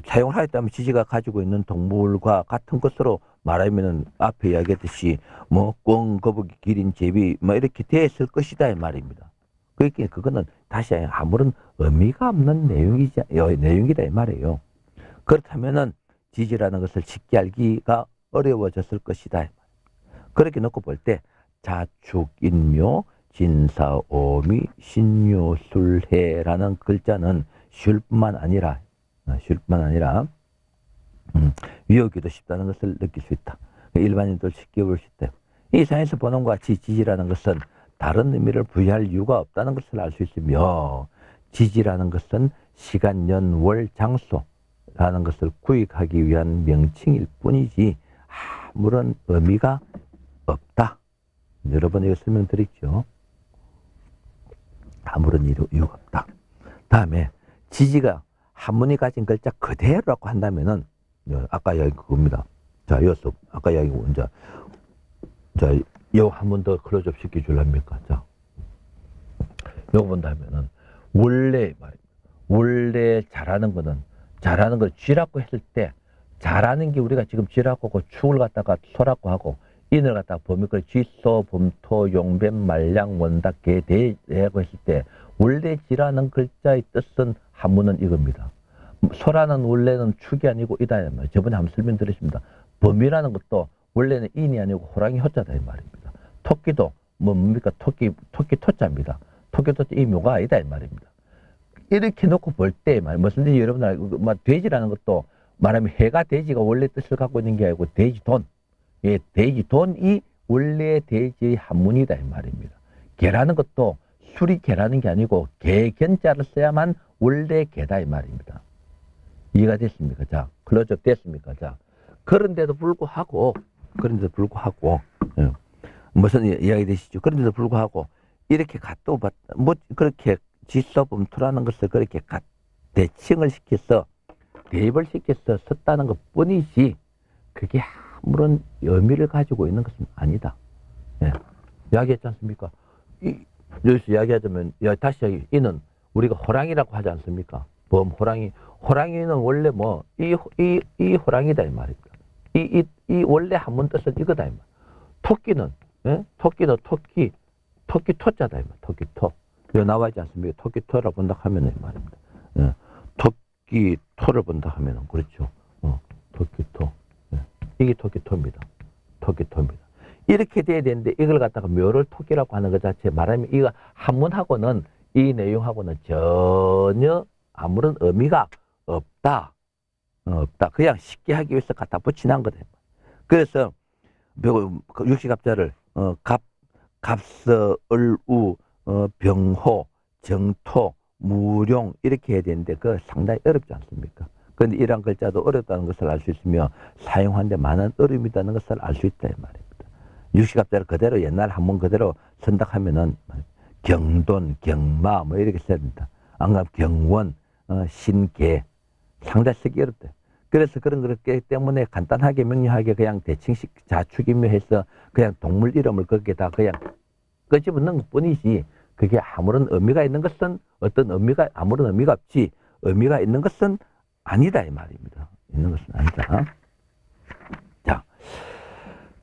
사용을 하였다면 지지가 가지고 있는 동물과 같은 것으로 말하면은 앞에 이야기했듯이 꿩, 거북이, 기린, 제비 이렇게 되었을 것이다 이 말입니다. 그러니까 그거는 다시 아무런 의미가 없는 내용이다 이 말이에요. 그렇다면은 지지라는 것을 쉽게 알기가 어려워졌을 것이다. 그렇게 놓고 볼 때 자축, 인묘, 진사, 오미, 신유, 술해라는 글자는 쉬울 뿐만 아니라 외우기도 쉽다는 것을 느낄 수 있다. 일반인도 쉽게 볼 수 있다. 이 상에서 보는 것과 같이 지지라는 것은 다른 의미를 부여할 이유가 없다는 것을 알 수 있으며 지지라는 것은 시간, 년, 월, 장소라는 것을 구획하기 위한 명칭일 뿐이지 아무런 의미가 없다. 여러 번 이거 설명드렸죠. 아무런 이유가 없다. 다음에 지지가 한문이 가진 글자 그대로라고 한다면은 아까 이야기 그겁니다. 자, 이어서 아까 이야기 먼저 요 한 번 더 클로즈업 시켜줄랍니까? 자, 요거 본다면은 원래 잘하는 걸 쥐라고 했을 때 잘하는 게 우리가 지금 쥐라고 하고 축을 갖다가 소라고 하고 인을 갖다가 범위걸 쥐소, 범토, 용뱀, 말량, 원닭, 개, 대라고 했을 때 원래 지라는 글자의 뜻은 한문은 이겁니다. 소라는 원래는 축이 아니고 이다. 저번에 한번 설명드렸습니다. 범이라는 것도 원래는 인이 아니고 호랑이 호자다 이 말입니다. 토끼도 뭡니까? 토끼 토자입니다. 토끼 토자 이 묘가 아니다 이 말입니다. 이렇게 놓고 볼 때 무슨 뜻이 여러분 알고 돼지라는 것도 말하면 해가 돼지가 원래 뜻을 갖고 있는 게 아니고 돼지돈. 예, 돼지돈이 원래 돼지의 한문이다 이 말입니다. 개라는 것도 술이 개라는 게 아니고 개견자를 써야만 원래 개다 이 말입니다. 이해가 됐습니까? 자, 클로즈업 됐습니까? 자, 그런데도 불구하고 예, 무슨 이야기 되시죠? 그런데도 불구하고 이렇게 갖도 뭐 그렇게 지서범투라는 것을 그렇게 대칭을 시켜서 대입을 시켜서 썼다는 것 뿐이지 그게 아무런 의미를 가지고 있는 것은 아니다. 예. 이야기했지 않습니까? 여기서 이야기하자면 다시 이는 우리가 호랑이라고 하지 않습니까? 호랑이는 원래 뭐 이 호랑이다 이 말입니다. 이 원래 한문 뜻은 이거다 이 말. 토끼는 예? 토끼는 토끼 토자다 이 말. 토끼 토. 여기 나와 있지 않습니까? 토끼 토라고 본다 하면은 이 말입니다. 예. 토끼 토를 본다 하면은 그렇죠. 토끼 토. 예. 이게 토끼 토입니다. 토끼 토입니다. 이렇게 돼야 되는데 이걸 갖다가 묘를 토끼라고 하는 것 자체 말하면 이거 한문하고는 이 내용하고는 전혀 아무런 의미가 없다. 없다. 그냥 쉽게 하기 위해서 갖다 붙이는 거다. 그래서 육시갑자를 갑서, 을우, 병호, 정토, 무룡 이렇게 해야 되는데 그거 상당히 어렵지 않습니까? 그런데 이런 글자도 어렵다는 것을 알 수 있으며 사용하는데 많은 어려움이 있다는 것을 알 수 있다 이 말입니다. 육시갑자를 그대로 옛날 한문 그대로 선택하면은 경돈, 경마 뭐 이렇게 써야 된다. 안 그러면 경원, 신계 상당히 쓰기 어렵다. 그래서 그런 그렇기 때문에 간단하게 명료하게 그냥 대칭식 자축인묘해서 그냥 동물 이름을 거기에다 그냥 끄집어넣은 것 뿐이지 그게 아무런 의미가 있는 것은 아무런 의미가 없지 의미가 있는 것은 아니다 이 말입니다. 있는 것은 아니다. 자,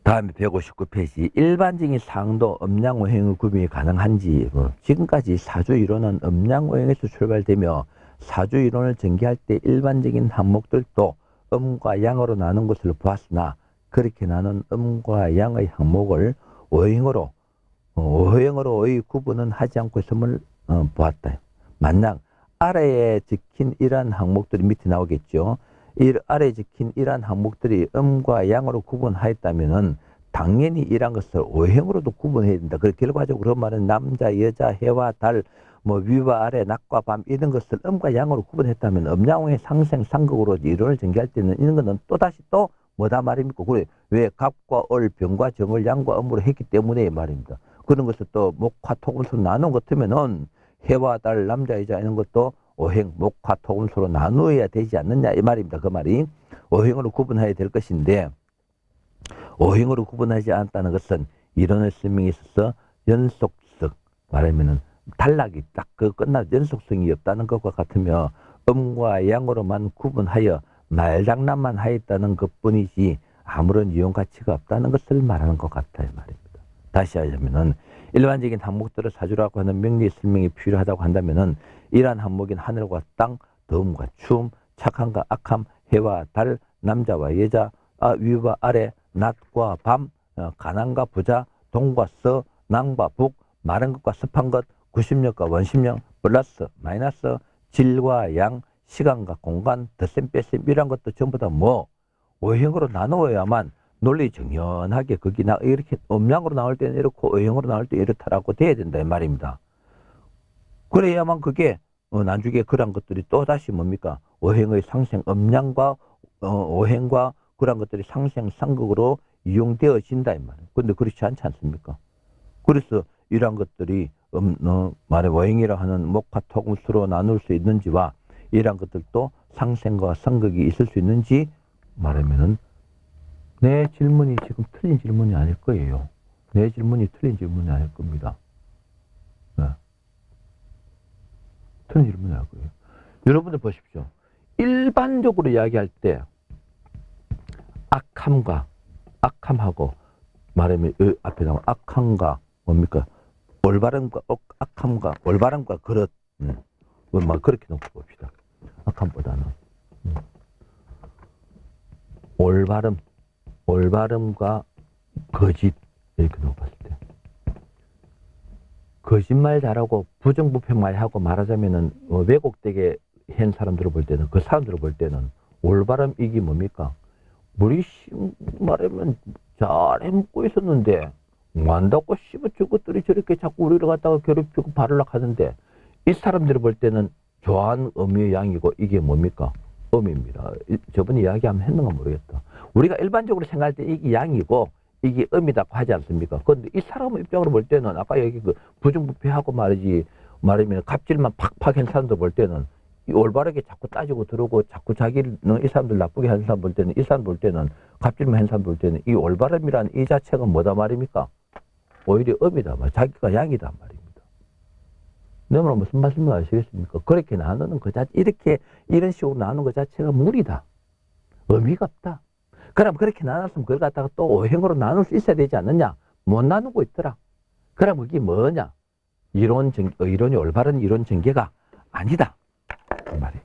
다음에 159페이지 일반적인 상도 음양오행의 구분이 가능한지 지금까지 사주이론은 음양오행에서 출발되며 사주이론을 전개할 때 일반적인 항목들도 음과 양으로 나눈 것을 보았으나 그렇게 나눈 음과 양의 항목을 오행으로의 구분은 하지 않고 있음을 보았다. 만약 아래에 적힌 이러한 항목들이 밑에 나오겠죠. 이 아래에 적힌 이러한 항목들이 음과 양으로 구분하였다면은 당연히 이러한 것을 오행으로도 구분해야 된다. 그래서 결과적으로 그런 말은 남자, 여자, 해와 달, 뭐 위와 아래, 낮과 밤 이런 것을 음과 양으로 구분했다면 음양오의 상생, 상극으로 이론을 전개할 때는 이런 것은 또다시 또 뭐다 말입니까? 그래 왜 갑과 을, 병과 정을 양과 음으로 했기 때문에 말입니다. 그런 것을 또 목화, 토금수로 나눈 것 같으면은 해와 달, 남자, 여자 이런 것도 오행, 목화, 토금수로 나누어야 되지 않느냐 이 말입니다. 그 말이 오행으로 구분해야 될 것인데 오행으로 구분하지 않았다는 것은 이론의 설명에 있어서 연속성 말하면은 단락이 딱 그 끝나 연속성이 없다는 것과 같으며 음과 양으로만 구분하여 말장난만 하였다는 것뿐이지 아무런 이용 가치가 없다는 것을 말하는 것 같아요 말입니다. 다시 하자면은 일반적인 항목들을 사주라고 하는 명리 설명이 필요하다고 한다면은 이러한 항목인 하늘과 땅, 더움과 추움, 착함과 악함, 해와 달, 남자와 여자, 위와 아래, 낮과 밤, 가난과 부자, 동과 서, 남과 북, 마른 것과 습한 것, 구심력과 원심력, 플러스, 마이너스, 질과 양, 시간과 공간, 덧셈, 뺄셈 이런 것도 전부 다 오행으로 나누어야만 논리 정연하게 거기 이렇게 음양으로 나올 때는 이렇고 오행으로 나올 때 이렇다라고 돼야 된다 이 말입니다. 그래야만 그게 나중에 그런 것들이 또 다시 뭡니까? 오행의 상생, 음양과 오행과 그런 것들이 상생, 상극으로 이용되어진다 이 말이에요. 그런데 그렇지 않지 않습니까? 그래서 이러한 것들이 말해 오행이라 하는 목화 토금수로 나눌 수 있는지와 이러한 것들도 상생과 상극이 있을 수 있는지 말하면은 내 질문이 지금 틀린 질문이 아닐 거예요. 내 질문이 틀린 질문이 아닐 겁니다. 네. 틀린 질문이 아닐 거예요. 여러분들 보십시오. 일반적으로 이야기할 때 악함하고 말하면 앞에 나온 악함과 뭡니까? 올바름과 악함과 올바름과 그릇 막 그렇게 놓고 봅시다. 악함보다는 올바름과 거짓 이렇게 놓았을 때 거짓말 잘하고 부정부패말 하고 말하자면은 왜곡되게 한 사람들을 볼 때는 그 사람들을 볼 때는 올바름 이게 뭡니까? 우리 말하면 잘 해먹고 있었는데 뭐한다고 씹어 죽것들이 저렇게 자꾸 우리를 갖다가 괴롭히고 바르락 하는데 이 사람들을 볼 때는 좋아하는 의미의 양이고 이게 뭡니까? 음입니다. 저번에 이야기 한번 했는가 모르겠다. 우리가 일반적으로 생각할 때 이게 양이고 이게 음이라고 하지 않습니까? 그런데 이 사람 입장으로 볼 때는 아까 여기 그 부정부패하고 말하면 갑질만 팍팍 한 사람들 볼 때는 이 올바르게 자꾸 따지고 들어오고 자꾸 자기는 이 사람들 나쁘게 하는 사람 볼 때는 이 사람 볼 때는 갑질만 한 사람 볼 때는 이 올바름이라는 이 자체가 뭐다 말입니까? 오히려 음이다 말, 자기가 양이다 말입니다. 너무나 무슨 말씀을 아시겠습니까? 그렇게 나누는 그 자체, 이런 식으로 나누는 그 자체가 무리다. 의미가 없다. 그럼 그렇게 나눴으면 그걸 갖다가 또 오행으로 나눌 수 있어야 되지 않느냐? 못 나누고 있더라. 그럼 그게 뭐냐? 이론이 올바른 이론 전개가 아니다. 그 말이에요.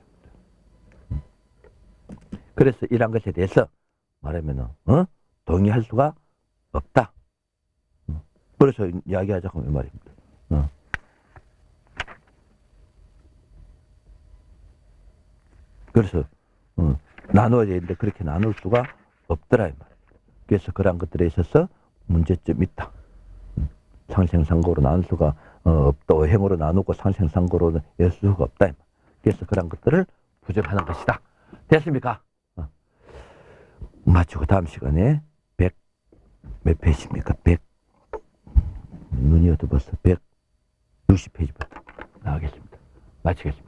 그래서 이러한 것에 대해서 말하면은, 동의할 수가 없다. 그래서 이야기하자고 이 말입니다. 그래서 나눠야 되는데 그렇게 나눌 수가 없더라 이 말이에요. 그래서 그러한 것들에 있어서 문제점이 있다. 상생상고로 나눌 수가 없다. 오행으로 나누고 상생상고로 열 수가 없다. 그래서 그러한 것들을 부정하는 것이다. 됐습니까? 마치고 다음 시간에 몇 페이지입니까? 눈이 어두워서 160페이지부터 나가겠습니다. 마치겠습니다.